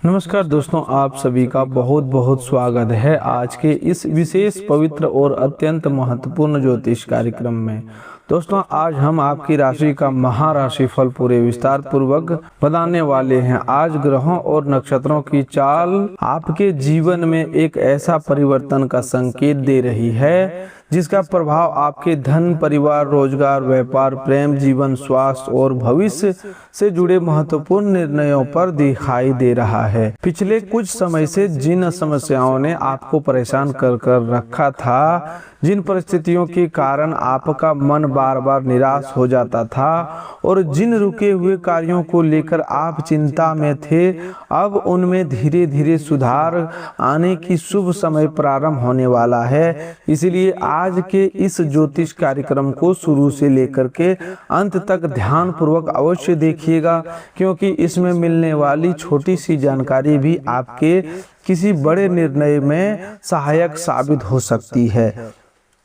नमस्कार दोस्तों, आप सभी का बहुत बहुत स्वागत है आज के इस विशेष पवित्र और अत्यंत महत्वपूर्ण ज्योतिष कार्यक्रम में। दोस्तों, आज हम आपकी राशि का महाराशि फल पूरे विस्तार पूर्वक बताने वाले हैं। आज ग्रहों और नक्षत्रों की चाल आपके जीवन में एक ऐसा परिवर्तन का संकेत दे रही है जिसका प्रभाव आपके धन, परिवार, रोजगार, व्यापार, प्रेम जीवन, स्वास्थ्य और भविष्य से जुड़े महत्वपूर्ण निर्णयों पर दिखाई दे रहा है। पिछले कुछ समय से जिन समस्याओं ने आपको परेशान कर रखा था, जिन परिस्थितियों के कारण आपका मन बार बार निराश हो जाता था और जिन रुके हुए कार्यों को लेकर आप चिंता में थे, अब उनमें धीरे धीरे सुधार आने की शुभ समय प्रारंभ होने वाला है। इसलिए आज के इस ज्योतिष कार्यक्रम को शुरू से लेकर के अंत तक ध्यान पूर्वक अवश्य देखिएगा, क्योंकि इसमें मिलने वाली छोटी सी जानकारी भी आपके किसी बड़े निर्णय में सहायक साबित हो सकती है।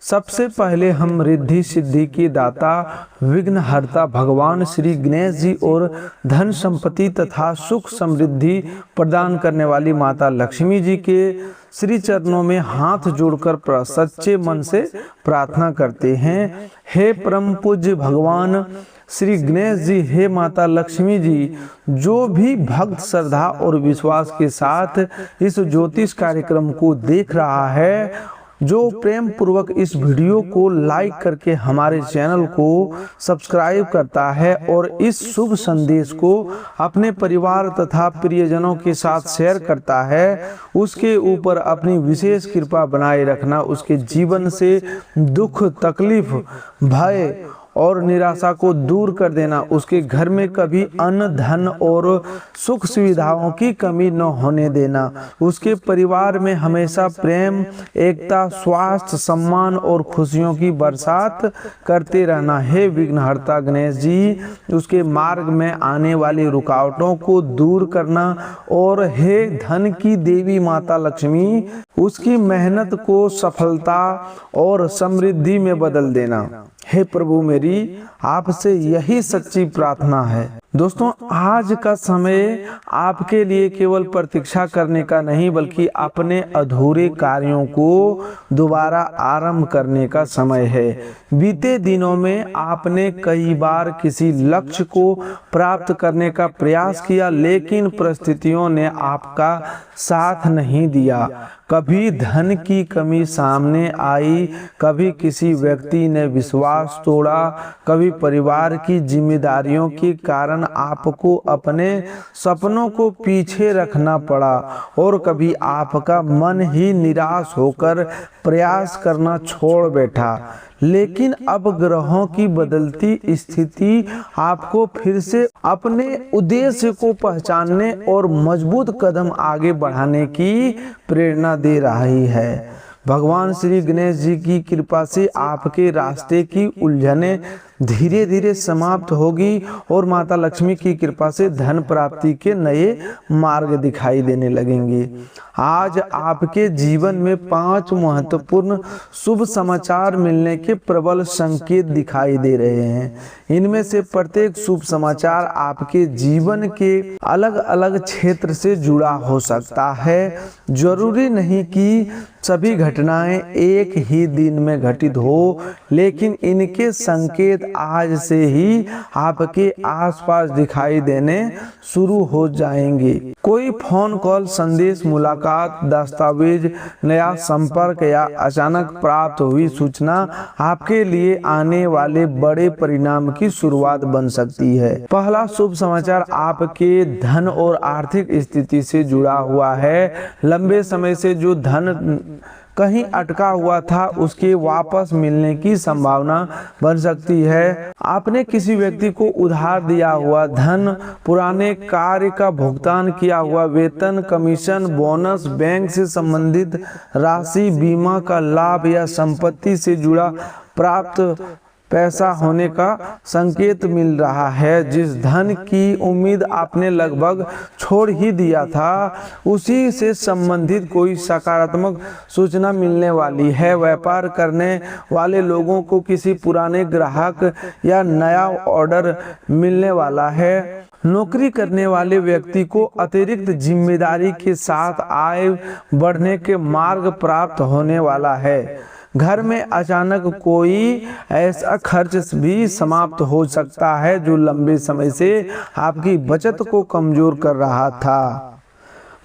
सबसे पहले हम रिद्धि सिद्धि की दाता, विघ्नहर्ता भगवान श्री गणेश जी और धन संपत्ति तथा सुख समृद्धि प्रदान करने वाली माता लक्ष्मी जी के श्री चरणों में हाथ जोड़कर सच्चे मन से प्रार्थना करते हैं। हे परम पूज्य भगवान श्री गणेश जी, हे माता लक्ष्मी जी, जो भी भक्त श्रद्धा और विश्वास के साथ इस ज्योतिष कार्यक्रम को देख रहा है, जो प्रेम पूर्वक इस वीडियो को लाइक करके हमारे चैनल को सब्सक्राइब करता है और इस शुभ संदेश को अपने परिवार तथा प्रियजनों के साथ शेयर करता है, उसके ऊपर अपनी विशेष कृपा बनाए रखना, उसके जीवन से दुख, तकलीफ, भय और निराशा को दूर कर देना, उसके घर में कभी अन्न, धन और सुख सुविधाओं की कमी न होने देना, उसके परिवार में हमेशा प्रेम, एकता, स्वास्थ्य, सम्मान और खुशियों की बरसात करते रहना। हे विघ्नहर्ता गणेश जी, उसके मार्ग में आने वाली रुकावटों को दूर करना और हे धन की देवी माता लक्ष्मी, उसकी मेहनत को सफलता और समृद्धि में बदल देना। हे प्रभु, मेरी आपसे यही सच्ची प्रार्थना है। दोस्तों, आज का समय आपके लिए केवल प्रतीक्षा करने का नहीं, बल्कि अपने अधूरे कार्यों को दोबारा आरंभ करने का समय है। बीते दिनों में आपने कई बार किसी लक्ष्य को प्राप्त करने का प्रयास किया, लेकिन परिस्थितियों ने आपका साथ नहीं दिया। कभी धन की कमी सामने आई, कभी किसी व्यक्ति ने विश्वास तोड़ा, कभी परिवार की जिम्मेदारियों के कारण आपको अपने सपनों को पीछे रखना पड़ा और कभी आपका मन ही निराश होकर प्रयास करना छोड़ बैठा। लेकिन अब ग्रहों की बदलती स्थिति आपको फिर से अपने उद्देश्य को पहचानने और मजबूत कदम आगे बढ़ाने की प्रेरणा दे रही है। भगवान श्री गणेश जी की कृपा से आपके रास्ते की उलझनें धीरे धीरे समाप्त होगी और माता लक्ष्मी की कृपा से धन प्राप्ति के नए मार्ग दिखाई देने लगेंगे। आज आपके जीवन में 5 महत्वपूर्ण शुभ समाचार मिलने के प्रबल संकेत दिखाई दे रहे हैं। इनमें से प्रत्येक शुभ समाचार आपके जीवन के अलग अलग क्षेत्र से जुड़ा हो सकता है। जरूरी नहीं कि सभी घटनाएं एक ही दिन में घटित हो, लेकिन इनके संकेत आज से ही आपके आसपास दिखाई देने शुरू हो जाएंगे। कोई फोन कॉल, संदेश, मुलाकात, दस्तावेज, नया संपर्क या अचानक प्राप्त हुई सूचना आपके लिए आने वाले बड़े परिणाम की शुरुआत बन सकती है। पहला शुभ समाचार आपके धन और आर्थिक स्थिति से जुड़ा हुआ है। लंबे समय से जो धन कहीं अटका हुआ था, उसके वापस मिलने की संभावना बन सकती है। आपने किसी व्यक्ति को उधार दिया हुआ धन, पुराने कार्य का भुगतान किया हुआ वेतन, कमीशन, बोनस, बैंक से संबंधित राशि, बीमा का लाभ या संपत्ति से जुड़ा प्राप्त पैसा होने का संकेत मिल रहा है। जिस धन की उम्मीद आपने लगभग छोड़ ही दिया था, उसी से संबंधित कोई सकारात्मक सूचना मिलने वाली है। व्यापार करने वाले लोगों को किसी पुराने ग्राहक या नया ऑर्डर मिलने वाला है। नौकरी करने वाले व्यक्ति को अतिरिक्त जिम्मेदारी के साथ आय बढ़ने के मार्ग प्राप्त होने वाला है। घर में अचानक कोई ऐसा खर्च भी समाप्त हो सकता है जो लंबे समय से आपकी बचत को कमजोर कर रहा था।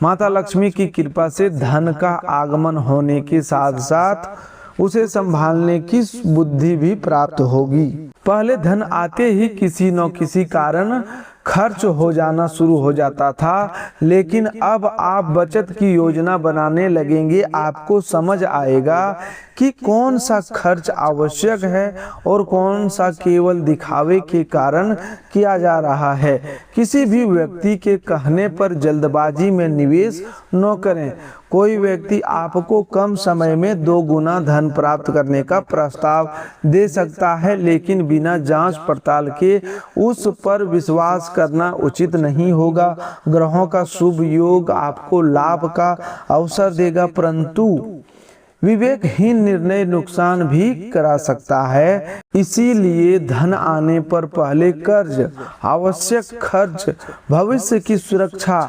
माता लक्ष्मी की कृपा से धन का आगमन होने के साथ साथ उसे संभालने की बुद्धि भी प्राप्त होगी। पहले धन आते ही किसी न किसी कारण खर्च हो जाना शुरू हो जाता था, लेकिन अब आप बचत की योजना बनाने लगेंगे। आपको समझ आएगा कि कौन सा खर्च आवश्यक है और कौन सा केवल दिखावे के कारण किया जा रहा है। किसी भी व्यक्ति के कहने पर जल्दबाजी में निवेश न करें। कोई व्यक्ति आपको कम समय में 2 गुना धन प्राप्त करने का प्रस्ताव दे सकता है, लेकिन बिना जांच पड़ताल के उस पर विश्वास करना उचित नहीं होगा। ग्रहों का शुभ योग आपको लाभ का अवसर देगा, परंतु विवेकहीन निर्णय नुकसान भी करा सकता है। इसीलिए धन आने पर पहले कर्ज, आवश्यक खर्च, भविष्य की सुरक्षा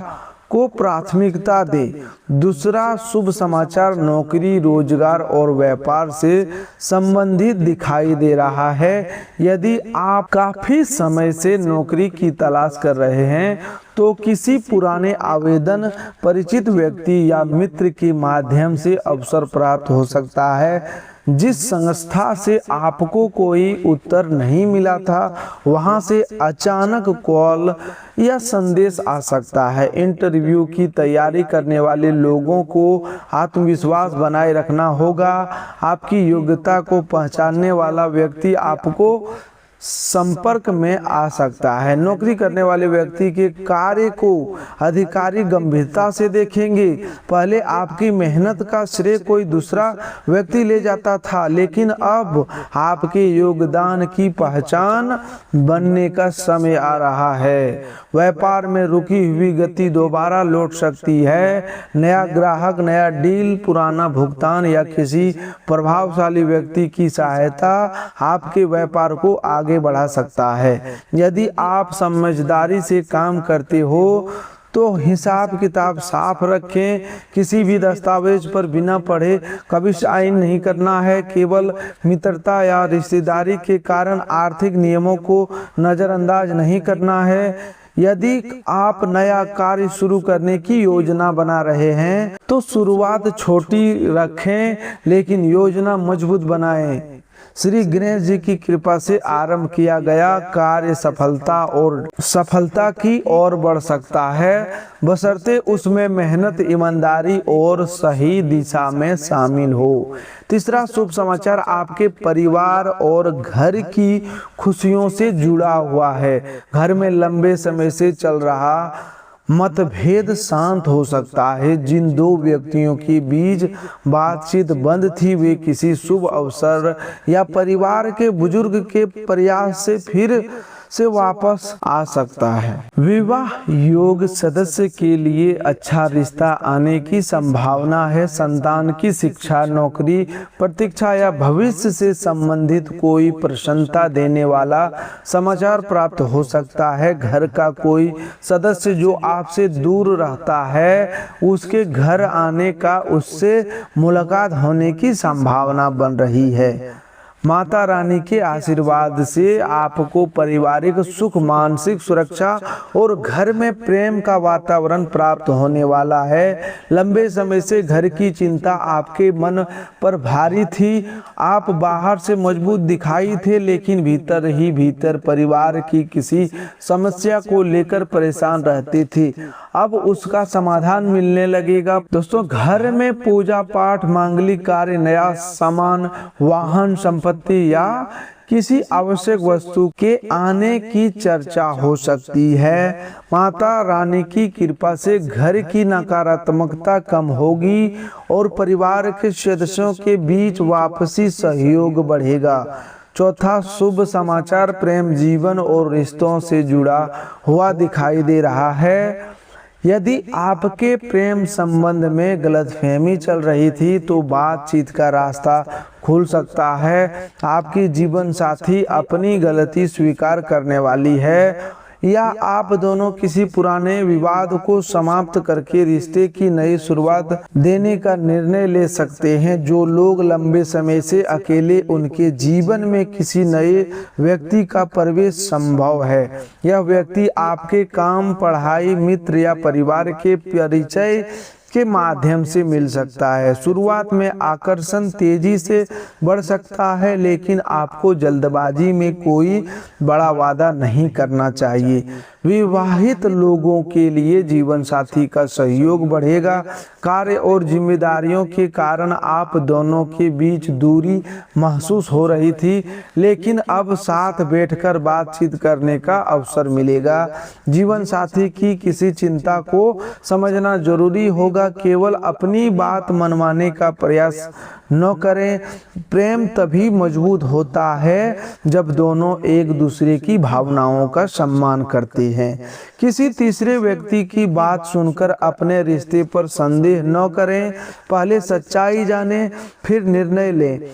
को प्राथमिकता दे। दूसरा शुभ समाचार नौकरी, रोजगार और व्यापार से संबंधित दिखाई दे रहा है। यदि आप काफी समय से नौकरी की तलाश कर रहे हैं तो किसी पुराने आवेदन, परिचित व्यक्ति या मित्र के माध्यम से अवसर प्राप्त हो सकता है। जिस संस्था से आपको कोई उत्तर नहीं मिला था वहां से अचानक कॉल या संदेश आ सकता है। इंटरव्यू की तैयारी करने वाले लोगों को आत्मविश्वास बनाए रखना होगा। आपकी योग्यता को पहचानने वाला व्यक्ति आपको संपर्क में आ सकता है। नौकरी करने वाले व्यक्ति के कार्य को अधिकारी गंभीरता से देखेंगे। पहले आपकी मेहनत का श्रेय कोई दूसरा व्यक्ति ले जाता था, लेकिन अब आपके योगदान की पहचान बनने का समय आ रहा है। व्यापार में रुकी हुई गति दोबारा लौट सकती है। नया ग्राहक, नया डील, पुराना भुगतान या किसी प्रभावशाली व्यक्ति की सहायता आपके व्यापार को आगे बढ़ा सकता है। यदि आप समझदारी से काम करते हो तो हिसाब किताब साफ रखें। किसी भी दस्तावेज पर बिना पढ़े कभी साइन नहीं करना है। केवल मित्रता या रिश्तेदारी के कारण आर्थिक नियमों को नजरअंदाज नहीं करना है। यदि आप नया कार्य शुरू करने की योजना बना रहे हैं तो शुरुआत छोटी रखें, लेकिन योजना मजबूत बनाएं। श्री गणेश जी की कृपा से आरंभ किया गया कार्य सफलता की ओर बढ़ सकता है, बशर्ते उसमें मेहनत, ईमानदारी और सही दिशा में शामिल हो। तीसरा शुभ समाचार आपके परिवार और घर की खुशियों से जुड़ा हुआ है। घर में लंबे समय से चल रहा मतभेद शांत हो सकता है। जिन 2 व्यक्तियों के बीच बातचीत बंद थी वे किसी शुभ अवसर या परिवार के बुजुर्ग के प्रयास से फिर से वापस आ सकता है। विवाह योग सदस्य के लिए अच्छा रिश्ता आने की संभावना है। संतान की शिक्षा, नौकरी, प्रतीक्षा या भविष्य से संबंधित कोई प्रसन्नता देने वाला समाचार प्राप्त हो सकता है। घर का कोई सदस्य जो आपसे दूर रहता है उसके घर आने का, उससे मुलाकात होने की संभावना बन रही है। माता रानी के आशीर्वाद से आपको पारिवारिक सुख, मानसिक सुरक्षा और घर में प्रेम का वातावरण प्राप्त होने वाला है। लंबे समय से घर की चिंता आपके मन पर भारी थी। आप बाहर से मजबूत दिखाई थे, लेकिन भीतर ही भीतर परिवार की किसी समस्या को लेकर परेशान रहते थे। अब उसका समाधान मिलने लगेगा। दोस्तों, घर में पूजा पाठ, मांगलिक कार्य, नया सामान, वाहन, संपत्ति या किसी आवश्यक वस्तु के आने की चर्चा हो सकती है। माता रानी की कृपा से घर की नकारात्मकता कम होगी और परिवार के सदस्यों के बीच आपसी सहयोग बढ़ेगा। चौथा शुभ समाचार प्रेम जीवन और रिश्तों से जुड़ा हुआ दिखाई दे रहा है। यदि आपके प्रेम संबंध में गलतफहमी चल रही थी तो बातचीत का रास्ता खुल सकता है। आपकी जीवन साथी अपनी गलती स्वीकार करने वाली है। या आप दोनों किसी पुराने विवाद को समाप्त करके रिश्ते की नई शुरुआत देने का निर्णय ले सकते हैं। जो लोग लंबे समय से अकेले, उनके जीवन में किसी नए व्यक्ति का प्रवेश संभव है। यह व्यक्ति आपके काम, पढ़ाई, मित्र या परिवार के परिचय के माध्यम से मिल सकता है। शुरुआत में आकर्षण तेजी से बढ़ सकता है, लेकिन आपको जल्दबाजी में कोई बड़ा वादा नहीं करना चाहिए। विवाहित लोगों के लिए जीवन साथी का सहयोग बढ़ेगा। कार्य और जिम्मेदारियों के कारण आप दोनों के बीच दूरी महसूस हो रही थी, लेकिन अब साथ बैठकर बातचीत करने का अवसर मिलेगा। जीवन साथी की किसी चिंता को समझना जरूरी होगा। केवल अपनी बात मनवाने का प्रयास न करें। प्रेम तभी मजबूत होता है जब दोनों एक दूसरे की भावनाओं का सम्मान करते हैं। किसी तीसरे व्यक्ति की बात सुनकर अपने रिश्ते पर संदेह न करें। पहले सच्चाई जानें, फिर निर्णय लें।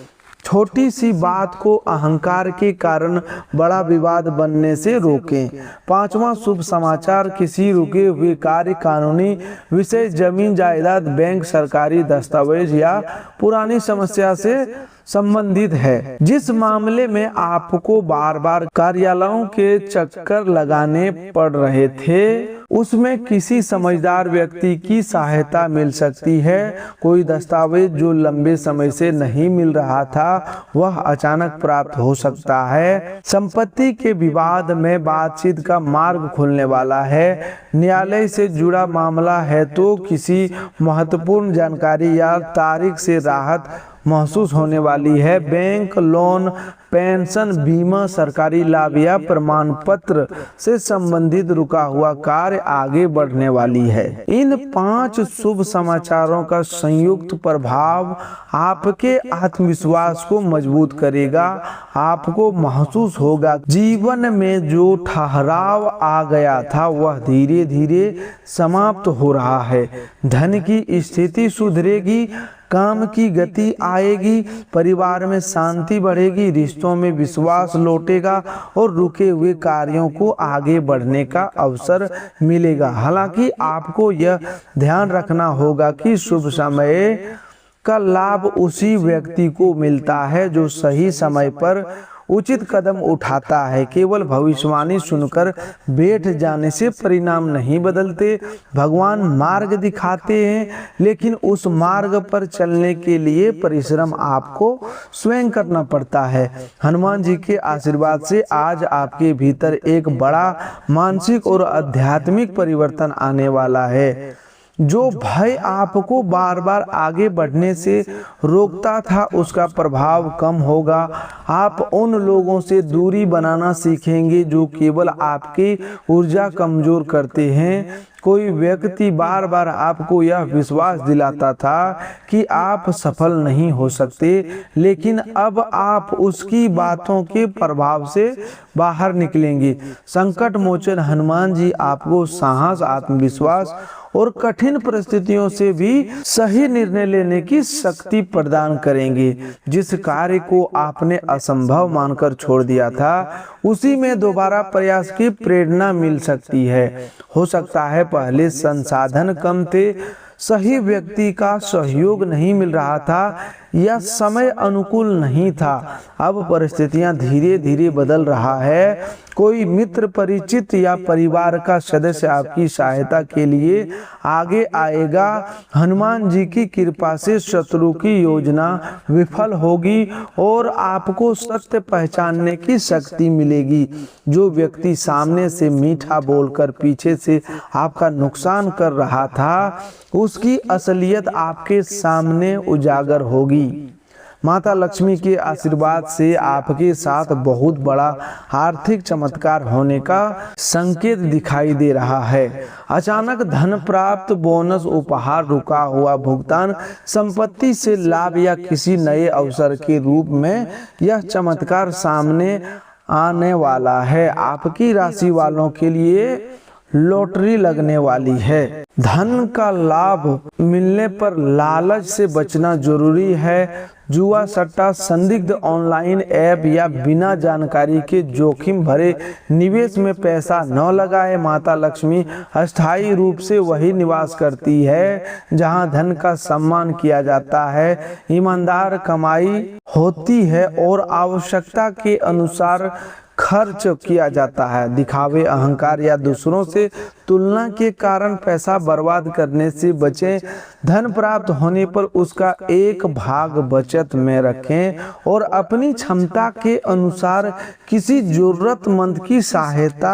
छोटी सी बात को अहंकार के कारण बड़ा विवाद बनने से रोकें। पांचवा शुभ समाचार, किसी रुके हुए कार्य, कानूनी विषय, जमीन जायदाद, बैंक, सरकारी दस्तावेज या पुरानी समस्या से संबंधित है। जिस मामले में आपको बार बार कार्यालयों के चक्कर लगाने पड़ रहे थे, उसमें किसी समझदार व्यक्ति की सहायता मिल सकती है। कोई दस्तावेज जो लंबे समय से नहीं मिल रहा था, वह अचानक प्राप्त हो सकता है। संपत्ति के विवाद में बातचीत का मार्ग खुलने वाला है। न्यायालय से जुड़ा मामला है तो किसी महत्वपूर्ण जानकारी या तारीख से राहत महसूस होने वाली है। बैंक, लोन, पेंशन, बीमा, सरकारी लाभ या प्रमाण पत्र से संबंधित रुका हुआ कार्य आगे बढ़ने वाली है। इन 5 शुभ समाचारों का संयुक्त प्रभाव आपके आत्मविश्वास को मजबूत करेगा। आपको महसूस होगा जीवन में जो ठहराव आ गया था वह धीरे धीरे समाप्त हो रहा है। धन की स्थिति सुधरेगी, काम की गति आएगी, परिवार में शांति बढ़ेगी, रिश्तों में विश्वास लौटेगा और रुके हुए कार्यों को आगे बढ़ने का अवसर मिलेगा। हालांकि आपको यह ध्यान रखना होगा कि शुभ समय का लाभ उसी व्यक्ति को मिलता है जो सही समय पर उचित कदम उठाता है। केवल भविष्यवाणी सुनकर बैठ जाने से परिणाम नहीं बदलते। भगवान मार्ग दिखाते हैं, लेकिन उस मार्ग पर चलने के लिए परिश्रम आपको स्वयं करना पड़ता है। हनुमान जी के आशीर्वाद से आज आपके भीतर एक बड़ा मानसिक और आध्यात्मिक परिवर्तन आने वाला है। जो भय आपको बार बार आगे बढ़ने से रोकता था, उसका प्रभाव कम होगा। आप उन लोगों से दूरी बनाना सीखेंगे जो केवल आपकी ऊर्जा कमजोर करते हैं। कोई व्यक्ति बार बार आपको यह विश्वास दिलाता था कि आप सफल नहीं हो सकते, लेकिन अब आप उसकी बातों के प्रभाव से बाहर निकलेंगे। संकट मोचन हनुमान जी आपको साहस, आत्मविश्वास और कठिन परिस्थितियों से भी सही निर्णय लेने की शक्ति प्रदान करेंगे। जिस कार्य को आपने असंभव मानकर छोड़ दिया था, उसी में दोबारा प्रयास की प्रेरणा मिल सकती है। हो सकता है पहले संसाधन कम थे, सही व्यक्ति का सहयोग नहीं मिल रहा था या समय अनुकूल नहीं था। अब परिस्थितियां धीरे धीरे बदल रहा है। कोई मित्र, परिचित या परिवार का सदस्य आपकी सहायता के लिए आगे आएगा। हनुमान जी की कृपा से शत्रु की योजना विफल होगी और आपको सत्य पहचानने की शक्ति मिलेगी। जो व्यक्ति सामने से मीठा बोलकर पीछे से आपका नुकसान कर रहा था, उसकी असलियत आपके सामने उजागर होगी। माता लक्ष्मी के आशीर्वाद से आपके साथ बहुत बड़ा आर्थिक चमत्कार होने का संकेत दिखाई दे रहा है। अचानक धन प्राप्त, बोनस, उपहार, रुका हुआ भुगतान, संपत्ति से लाभ या किसी नए अवसर के रूप में यह चमत्कार सामने आने वाला है। आपकी राशि वालों के लिए लॉटरी लगने वाली है। धन का लाभ मिलने पर लालच से बचना जरूरी है। जुआ, सट्टा, संदिग्ध ऑनलाइन ऐप या बिना जानकारी के जोखिम भरे निवेश में पैसा न लगाए। माता लक्ष्मी अस्थायी रूप से वही निवास करती है जहां धन का सम्मान किया जाता है, ईमानदार कमाई होती है और आवश्यकता के अनुसार खर्च किया जाता है। दिखावे, अहंकार या दूसरों से तुलना के कारण पैसा बर्बाद करने से बचें। धन प्राप्त होने पर उसका एक भाग बचत में रखें और अपनी क्षमता के अनुसार किसी जरूरतमंद की सहायता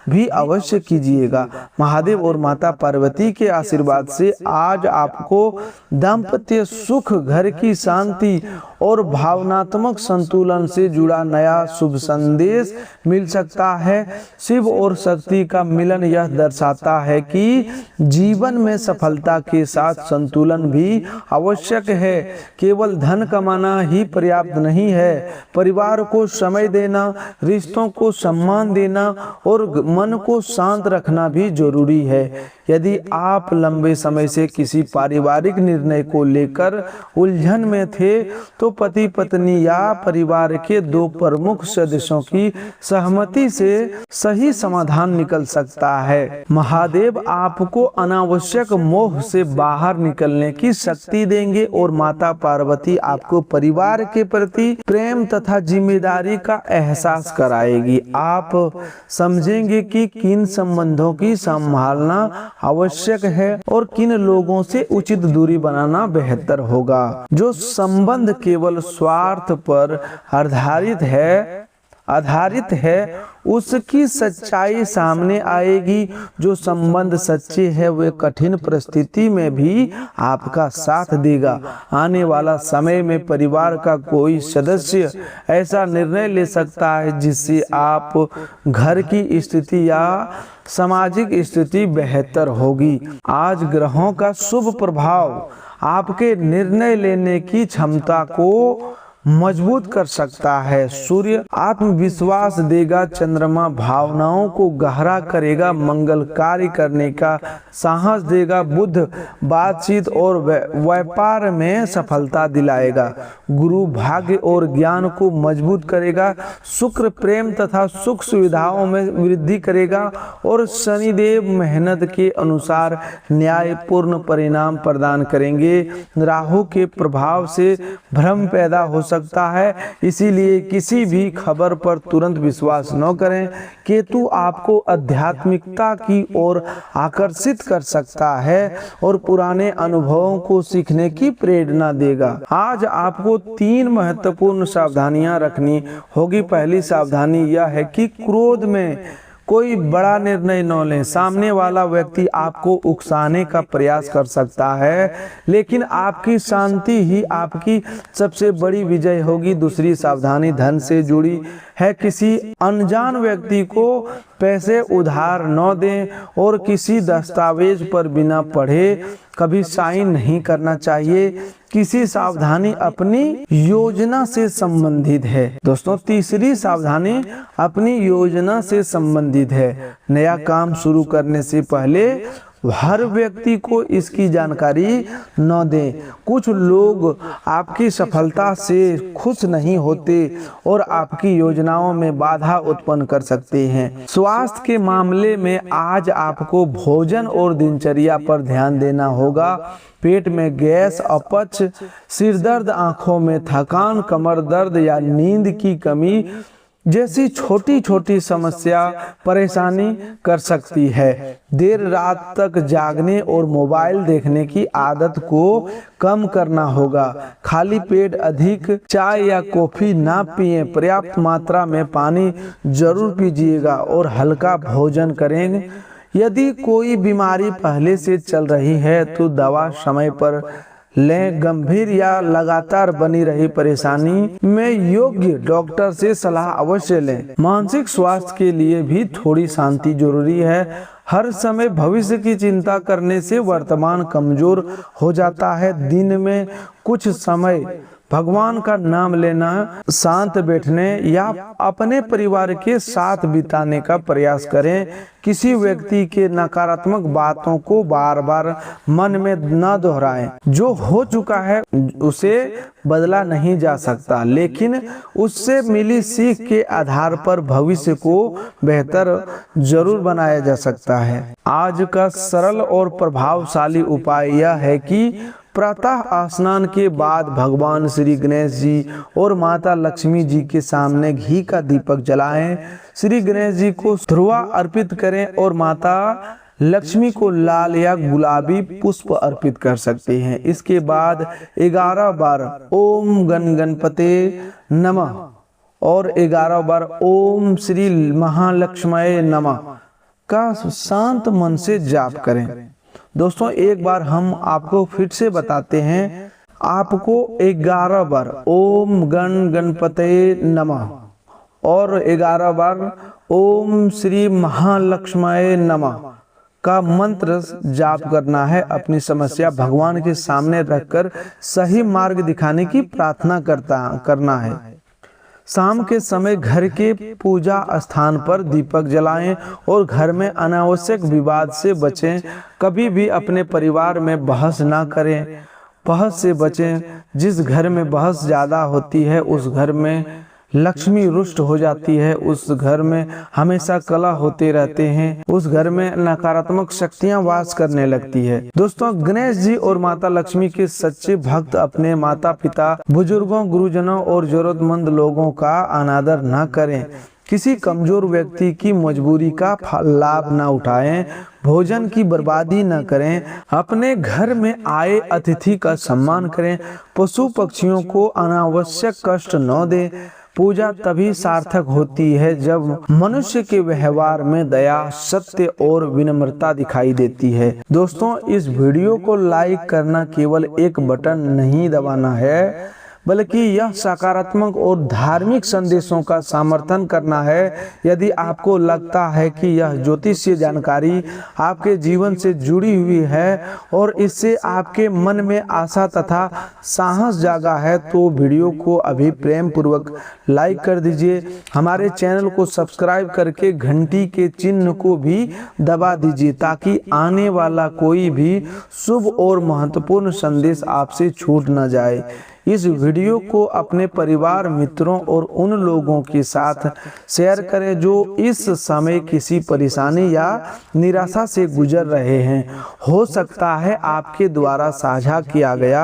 भी अवश्य कीजिएगा। महादेव और माता पार्वती के आशीर्वाद से आज आपको दाम्पत्य सुख, घर की शांति और भावनात्मक संतुलन से जुड़ा नया शुभ संदेश मिल सकता है। शिव और शक्ति का मिलन यह दर्शाता है कि जीवन में सफलता के साथ संतुलन भी आवश्यक है। केवल धन कमाना ही पर्याप्त नहीं है, परिवार को समय देना, रिश्तों को सम्मान देना और मन को शांत रखना भी जरूरी है। यदि आप लंबे समय से किसी पारिवारिक निर्णय को लेकर उलझन में थे तो पति पत्नी या परिवार के दो प्रमुख सदस्यों की सहमति से सही समाधान निकल सकता है। महादेव आपको अनावश्यक मोह से बाहर निकलने की शक्ति देंगे और माता पार्वती आपको परिवार के प्रति प्रेम तथा जिम्मेदारी का एहसास कराएगी। आप समझेंगे कि किन संबंधों की संभालना आवश्यक है और किन लोगों से उचित दूरी बनाना बेहतर होगा। जो संबंध केवल स्वार्थ पर आधारित है उसकी सच्चाई सामने आएगी। जो संबंध सच्चे हैं वे कठिन परिस्थिति में भी आपका साथ देगा। आने वाला समय में परिवार का कोई सदस्य ऐसा निर्णय ले सकता है जिससे आप घर की स्थिति या सामाजिक स्थिति बेहतर होगी। आज ग्रहों का शुभ प्रभाव आपके निर्णय लेने की क्षमता को मजबूत कर सकता है। सूर्य आत्मविश्वास देगा, चंद्रमा भावनाओं को गहरा करेगा, मंगल कार्य करने का साहस देगा, बुध बातचीत और व्यापार में सफलता दिलाएगा, गुरु भाग्य और ज्ञान को मजबूत करेगा, शुक्र प्रेम तथा सुख सुविधाओं में वृद्धि करेगा और शनिदेव मेहनत के अनुसार न्यायपूर्ण परिणाम प्रदान करेंगे। राहु के प्रभाव से भ्रम पैदा हो सकता है, इसीलिए किसी भी खबर पर तुरंत विश्वास न करें। केतु आपको आध्यात्मिकता की ओर आकर्षित कर सकता है और पुराने अनुभवों को सीखने की प्रेरणा देगा। आज आपको 3 महत्वपूर्ण सावधानियां रखनी होगी। पहली सावधानी यह है कि क्रोध में कोई बड़ा निर्णय न लें। सामने वाला व्यक्ति आपको उकसाने का प्रयास कर सकता है, लेकिन आपकी शांति ही आपकी सबसे बड़ी विजय होगी। दूसरी सावधानी धन से जुड़ी है। किसी अनजान व्यक्ति को पैसे उधार न दें और किसी दस्तावेज पर बिना पढ़े कभी साइन नहीं करना चाहिए। किसी सावधानी अपनी योजना से संबंधित है। दोस्तों, तीसरी सावधानी अपनी योजना से संबंधित है। नया काम शुरू करने से पहले हर व्यक्ति को इसकी जानकारी न दें। कुछ लोग आपकी सफलता से खुश नहीं होते और आपकी योजनाओं में बाधा उत्पन्न कर सकते हैं। स्वास्थ्य के मामले में आज आपको भोजन और दिनचर्या पर ध्यान देना होगा। पेट में गैस, अपच, सिरदर्द, आंखों में थकान, कमर दर्द या नींद की कमी जैसी छोटी छोटी समस्या परेशानी कर सकती है। देर रात तक जागने और मोबाइल देखने की आदत को कम करना होगा। खाली पेट अधिक चाय या कॉफी ना पिएं। पर्याप्त मात्रा में पानी जरूर पीजिएगा और हल्का भोजन करें। यदि कोई बीमारी पहले से चल रही है तो दवा समय पर लें। गंभीर या लगातार बनी रही परेशानी में योग्य डॉक्टर से सलाह अवश्य लें। मानसिक स्वास्थ्य के लिए भी थोड़ी शांति जरूरी है। हर समय भविष्य की चिंता करने से वर्तमान कमजोर हो जाता है। दिन में कुछ समय भगवान का नाम लेना, शांत बैठने या अपने परिवार के साथ बिताने का प्रयास करें। किसी व्यक्ति के नकारात्मक बातों को बार बार मन में न दोहराएं। जो हो चुका है उसे बदला नहीं जा सकता, लेकिन उससे मिली सीख के आधार पर भविष्य को बेहतर जरूर बनाया जा सकता है। आज का सरल और प्रभावशाली उपाय यह है कि प्रातः स्नान के बाद भगवान श्री गणेश जी और माता लक्ष्मी जी के सामने घी का दीपक जलाएं। श्री गणेश जी को ध्रुवा अर्पित करें और माता लक्ष्मी को लाल या गुलाबी पुष्प अर्पित कर सकते हैं। इसके बाद 11 बार ओम गण गणपते नमः और 11 बार ओम श्री महालक्ष्मये नमः का शांत मन से जाप करें। दोस्तों, एक बार हम आपको फिर से बताते हैं। आपको 11 बार ओम गण गणपते नमः और 11 बार ओम श्री महालक्ष्मये नमः का मंत्र जाप करना है। अपनी समस्या भगवान के सामने रखकर सही मार्ग दिखाने की प्रार्थना करना है। शाम के समय घर के पूजा स्थान पर दीपक जलाएं और घर में अनावश्यक विवाद से बचें। कभी भी अपने परिवार में बहस ना करें, बहस से बचें। जिस घर में बहस ज़्यादा होती है उस घर में लक्ष्मी रुष्ट हो जाती है, उस घर में हमेशा कलह होते रहते हैं, उस घर में नकारात्मक शक्तियां वास करने लगती है। दोस्तों, गणेश जी और माता लक्ष्मी के सच्चे भक्त अपने माता पिता, बुजुर्गों, गुरुजनों और जरूरतमंद लोगों का अनादर न करें। किसी कमजोर व्यक्ति की मजबूरी का लाभ न उठाएं, भोजन की बर्बादी न करें, अपने घर में आए अतिथि का सम्मान करें, पशु पक्षियों को अनावश्यक कष्ट न दें। पूजा तभी सार्थक होती है जब मनुष्य के व्यवहार में दया, सत्य और विनम्रता दिखाई देती है। दोस्तों, इस वीडियो को लाइक करना केवल एक बटन नहीं दबाना है, बल्कि यह सकारात्मक और धार्मिक संदेशों का समर्थन करना है। यदि आपको लगता है कि यह ज्योतिषीय जानकारी आपके जीवन से जुड़ी हुई है और इससे आपके मन में आशा तथा साहस जागा है, तो वीडियो को अभी प्रेम पूर्वक लाइक कर दीजिए। हमारे चैनल को सब्सक्राइब करके घंटी के चिन्ह को भी दबा दीजिए ताकि आने वाला कोई भी शुभ और महत्वपूर्ण संदेश आपसे छूट न जाए। इस वीडियो को अपने परिवार, मित्रों और उन लोगों के साथ शेयर करें जो इस समय किसी परेशानी या निराशा से गुजर रहे हैं। हो सकता है आपके द्वारा साझा किया गया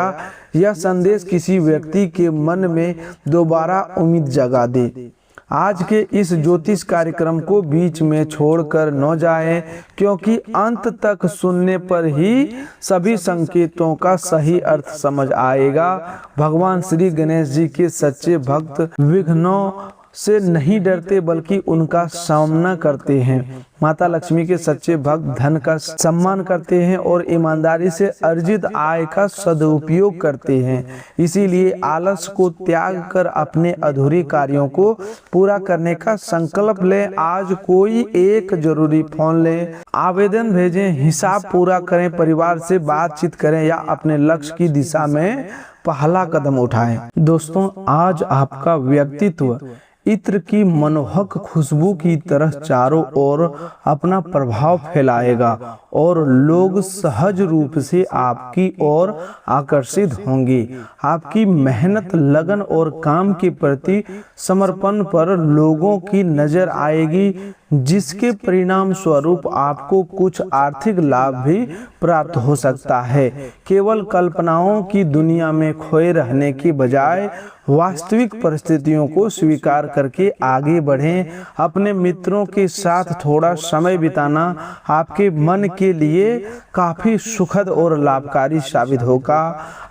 यह संदेश किसी व्यक्ति के मन में दोबारा उम्मीद जगा दे। आज के इस ज्योतिष कार्यक्रम को बीच में छोड़कर न जाएं, क्योंकि अंत तक सुनने पर ही सभी संकेतों का सही अर्थ समझ आएगा। भगवान श्री गणेश जी के सच्चे भक्त विघ्नों से नहीं डरते बल्कि उनका सामना करते हैं। माता लक्ष्मी के सच्चे भक्त धन का सम्मान करते हैं और ईमानदारी से अर्जित आय का सदुपयोग करते हैं। इसीलिए आलस को त्याग कर अपने अधूरे कार्यों को पूरा करने का संकल्प लें। आज कोई एक जरूरी फोन लें, आवेदन भेजें, हिसाब पूरा करें, परिवार से बातचीत करें या अपने लक्ष्य की दिशा में पहला कदम उठाएं। दोस्तों, आज आपका व्यक्तित्व इत्र की मनोहक खुशबू की तरह चारों ओर अपना प्रभाव फैलाएगा और लोग सहज रूप से आपकी ओर आकर्षित होंगे। आपकी मेहनत, लगन और काम के प्रति समर्पण पर लोगों की नजर आएगी, जिसके परिणाम स्वरूप आपको कुछ आर्थिक लाभ भी प्राप्त हो सकता है। केवल कल्पनाओं की दुनिया में खोए रहने के बजाय वास्तविक परिस्थितियों को स्वीकार करके आगे बढ़ें। अपने मित्रों के साथ थोड़ा समय बिताना आपके मन के लिए काफी सुखद और लाभकारी साबित होगा।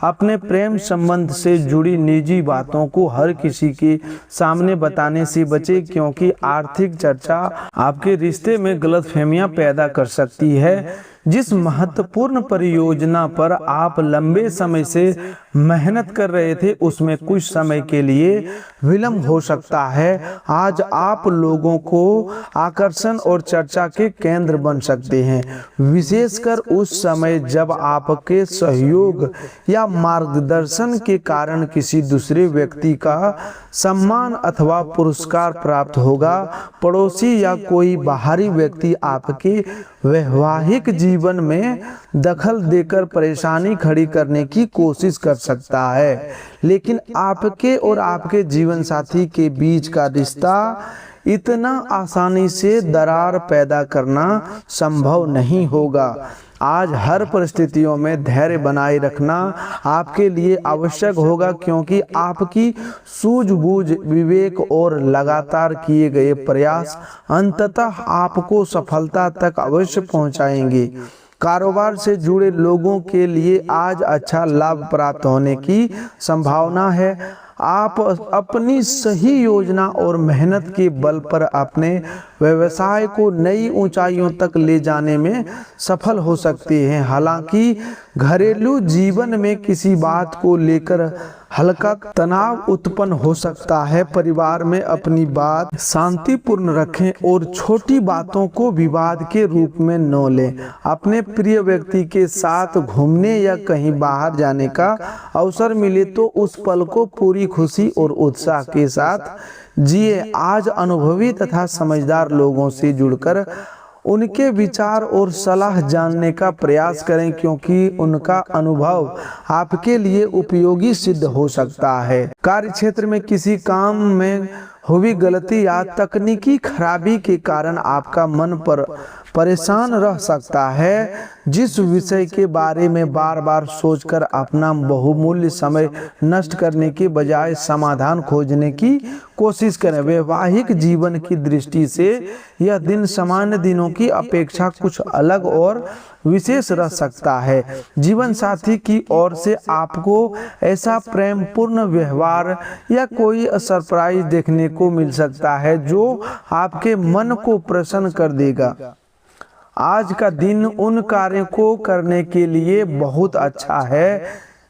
अपने प्रेम संबंध से जुड़ी निजी बातों को हर किसी के सामने बताने से बचें, क्योंकि आर्थिक चर्चा आपके रिश्ते में गलतफहमियां पैदा कर सकती है। जिस महत्वपूर्ण परियोजना पर आप लंबे समय से मेहनत कर रहे थे उसमें कुछ समय के लिए विलंब हो सकता है। आज आप लोगों को आकर्षण और चर्चा के केंद्र बन सकते हैं, विशेषकर उस समय जब आपके सहयोग या मार्गदर्शन के कारण किसी दूसरे व्यक्ति का सम्मान अथवा पुरस्कार प्राप्त होगा। पड़ोसी या कोई बाहरी व्यक्ति आपके वैवाहिक जीवन में दखल देकर परेशानी खड़ी करने की कोशिश कर सकता है, लेकिन आपके और आपके जीवन साथी के बीच का रिश्ता इतना आसानी से दरार पैदा करना संभव नहीं होगा। आज हर परिस्थितियों में धैर्य बनाए रखना आपके लिए आवश्यक होगा, क्योंकि आपकी सूझबूझ, विवेक और लगातार किए गए प्रयास अंततः आपको सफलता तक अवश्य पहुंचाएंगे। कारोबार से जुड़े लोगों के लिए आज अच्छा लाभ प्राप्त होने की संभावना है। आप अपनी सही योजना और मेहनत के बल पर अपने व्यवसाय को नई ऊंचाइयों तक ले जाने में सफल हो सकते हैं। हालांकि घरेलू जीवन में किसी बात को लेकर हल्का तनाव उत्पन्न हो सकता है। परिवार में अपनी बात शांतिपूर्ण रखें और छोटी बातों को विवाद के रूप में न लें। अपने प्रिय व्यक्ति के साथ घूमने या कहीं बाहर जाने का अवसर मिले तो उस पल को पूरी खुशी और उत्साह के साथ जिए। आज अनुभवी तथा समझदार लोगों से जुड़कर उनके विचार और सलाह जानने का प्रयास करें, क्योंकि उनका अनुभव आपके लिए उपयोगी सिद्ध हो सकता है। कार्य क्षेत्र में किसी काम में हुई गलती या तकनीकी खराबी के कारण आपका मन पर परेशान रह सकता है। जिस विषय के बारे में बार बार सोचकर अपना बहुमूल्य समय नष्ट करने के बजाय समाधान खोजने की कोशिश करें। वैवाहिक जीवन की दृष्टि से यह दिन सामान्य दिनों की अपेक्षा कुछ अलग और विशेष रह सकता है। जीवन साथी की ओर से आपको ऐसा प्रेमपूर्ण व्यवहार या कोई सरप्राइज देखने को मिल सकता है जो आपके मन को प्रसन्न कर देगा। आज का दिन उन कार्यों को करने के लिए बहुत अच्छा है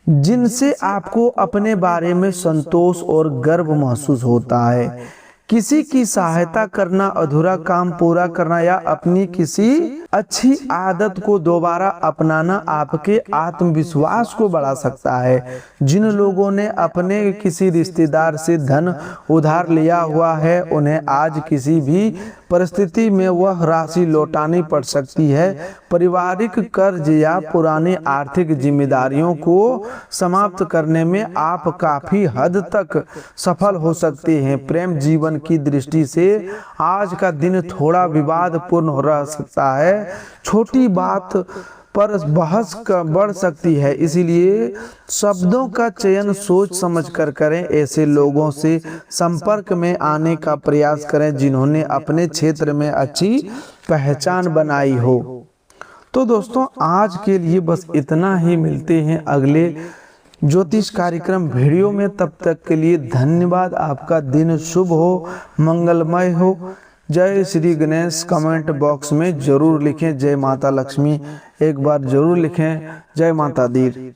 जिनसे आपको अपने बारे में संतोष और गर्व महसूस होता है। किसी की सहायता करना, अधूरा काम पूरा करना या अपनी किसी अच्छी आदत को दोबारा अपनाना आपके आत्मविश्वास को बढ़ा सकता है। जिन लोगों ने अपने किसी रिश्तेदार से धन उधार लिया हुआ है, उन्हें आज किसी भी परिस्थिति में वह राशि लौटानी पड़ सकती है। पारिवारिक कर्ज या पुरानी आर्थिक जिम्मेदारियों को समाप्त करने में आप काफी हद तक सफल हो सकते हैं। प्रेम जीवन की दृष्टि से आज का दिन थोड़ा विवादपूर्ण रह सकता है। छोटी बात पर बहस बढ़ सकती है, इसीलिए शब्दों का चयन सोच समझ कर करें। ऐसे लोगों से संपर्क में आने का प्रयास करें जिन्होंने अपने क्षेत्र में अच्छी पहचान बनाई हो। तो दोस्तों, आज के लिए बस इतना ही। मिलते हैं अगले ज्योतिष कार्यक्रम वीडियो में। तब तक के लिए धन्यवाद। आपका दिन शुभ हो, मंगलमय हो। जय श्री गणेश कमेंट बॉक्स में जरूर लिखें। जय माता लक्ष्मी एक बार जरूर लिखें। जय माता दी।